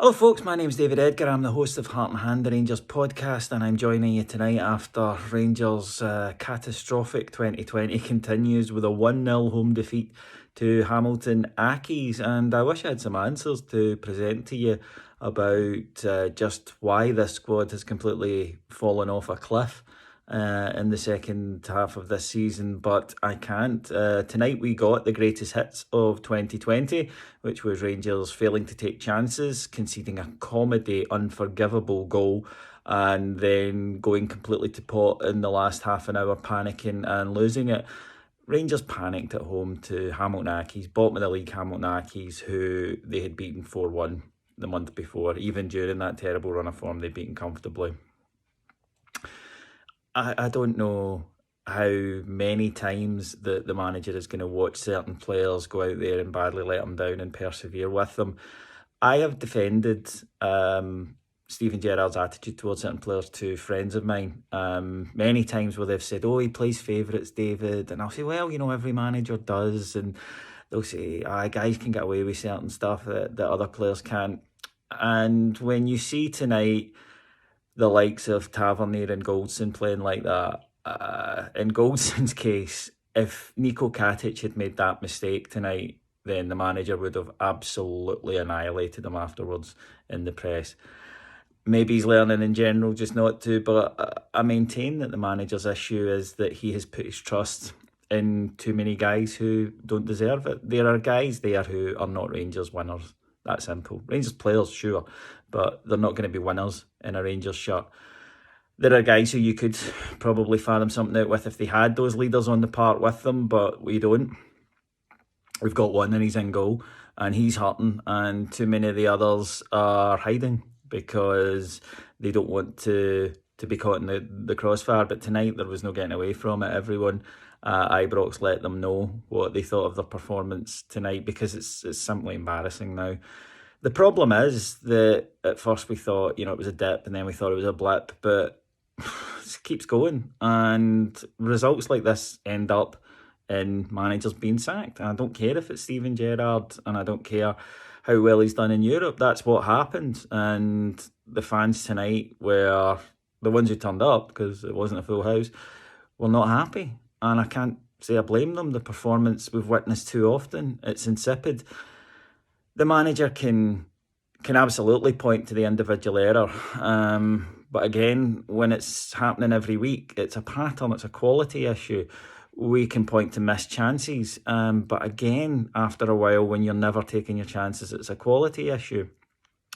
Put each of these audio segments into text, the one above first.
Hello folks, my name is David Edgar. I'm the host of Heart and Hand, the Rangers podcast, and I'm joining you tonight after Rangers' catastrophic 2020 continues with a 1-0 home defeat to Hamilton Accies. And I wish I had some answers to present to you about just why this squad has completely fallen off a cliff in the second half of this season, but I can't. Tonight we got the greatest hits of 2020, which was Rangers failing to take chances, conceding a comedy, unforgivable goal, and then going completely to pot in the last half an hour, panicking and losing it. Rangers panicked at home to Hamilton Accies, bottom of the league Hamilton Accies, who they had beaten 4-1 the month before. Even during that terrible run of form, they'd beaten comfortably. I don't know how many times the manager is going to watch certain players go out there and badly let them down and persevere with them. I have defended Steven Gerrard's attitude towards certain players to friends of mine many times where they've said, oh, he plays favourites, David. And I'll say, well, every manager does. And they'll say, guys can get away with certain stuff that other players can't. And when you see tonight the likes of Tavernier and Goldson playing like that, in Goldson's case, if Niko Katic had made that mistake tonight, then the manager would have absolutely annihilated him afterwards in the press. Maybe he's learning in general just not to, but I maintain that the manager's issue is that he has put his trust in too many guys who don't deserve it. There are guys there who are not Rangers winners. That simple. Rangers players, sure, but they're not going to be winners in a Rangers shirt. There are guys who you could probably fathom something out with if they had those leaders on the park with them, but we don't. We've got one and he's in goal and he's hurting, and too many of the others are hiding because they don't want to be caught in the crossfire. But tonight there was no getting away from it. Everyone at Ibrox let them know what they thought of their performance tonight, because it's simply embarrassing now. The problem is that at first we thought, it was a dip, and then we thought it was a blip, but it keeps going, and results like this end up in managers being sacked. And I don't care if it's Steven Gerrard, and I don't care how well he's done in Europe. That's what happened, and the fans tonight were, the ones who turned up, because it wasn't a full house, were not happy. And I can't say I blame them. The performance we've witnessed too often, it's insipid. The manager can absolutely point to the individual error. But again, when it's happening every week, it's a pattern, it's a quality issue. We can point to missed chances. But again, after a while, when you're never taking your chances, it's a quality issue.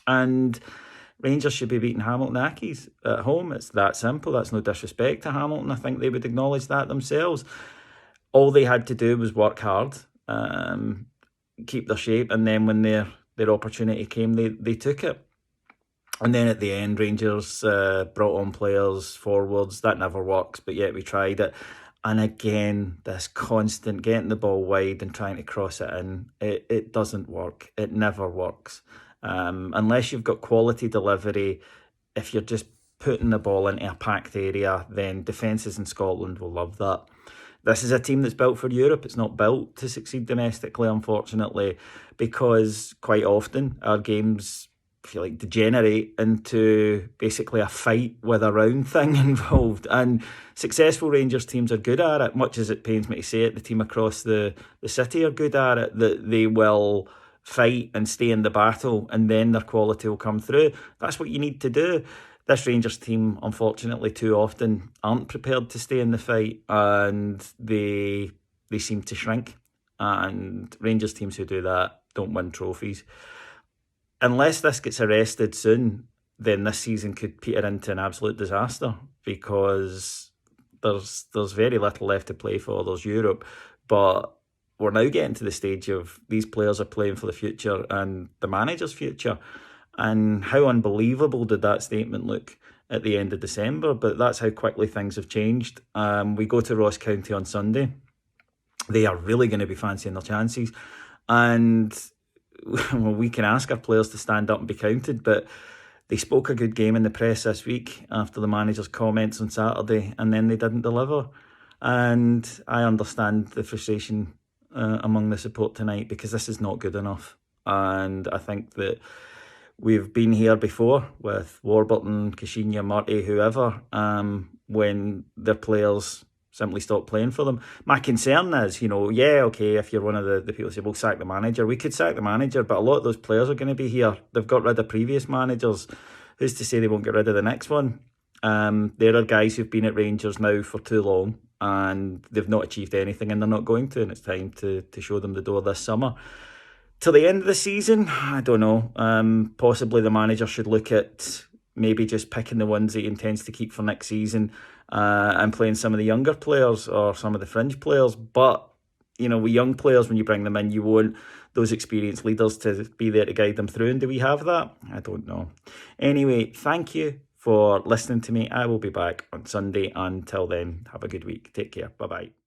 And Rangers should be beating Hamilton Accies at home. It's that simple. That's no disrespect to Hamilton. I think they would acknowledge that themselves. All they had to do was work hard, keep their shape, and then when their opportunity came, they took it. And then at the end, Rangers brought on players forwards. That never works, but yet we tried it. And again, this constant getting the ball wide and trying to cross it in, it doesn't work. It never works. Unless you've got quality delivery, if you're just putting the ball into a packed area, then defences in Scotland will love that. This is a team that's built for Europe. It's not built to succeed domestically, unfortunately, because quite often our games, if you like, degenerate into basically a fight with a round thing involved. And successful Rangers teams are good at it, much as it pains me to say it. The team across the city are good at it, that they will fight and stay in the battle, and then their quality will come through. That's what you need to do. This Rangers team, unfortunately, too often aren't prepared to stay in the fight, and they seem to shrink. And Rangers teams who do that don't win trophies. Unless this gets arrested soon, then this season could peter into an absolute disaster, because there's very little left to play for. There's Europe, but we're now getting to the stage of these players are playing for the future and the manager's future. And how unbelievable did that statement look at the end of December? But that's how quickly things have changed. We go to Ross County on Sunday. They are really going to be fancying their chances. And well, we can ask our players to stand up and be counted, but they spoke a good game in the press this week after the manager's comments on Saturday, and then they didn't deliver. And I understand the frustration among the support tonight, because this is not good enough. And I think that we've been here before with Warburton, Kashinya, Murty, whoever, when their players simply stop playing for them. My concern is, okay, if you're one of the people who say, we'll sack the manager, we could sack the manager, but a lot of those players are going to be here. They've got rid of previous managers. Who's to say they won't get rid of the next one? There are guys who've been at Rangers now for too long and they've not achieved anything and they're not going to, and it's time to show them the door this summer. Till the end of the season, I don't know. Possibly the manager should look at maybe just picking the ones that he intends to keep for next season and playing some of the younger players or some of the fringe players. But, with young players, when you bring them in, you want those experienced leaders to be there to guide them through. And do we have that? I don't know. Anyway, thank you for listening to me. I will be back on Sunday. Until then, have a good week. Take care. Bye-bye.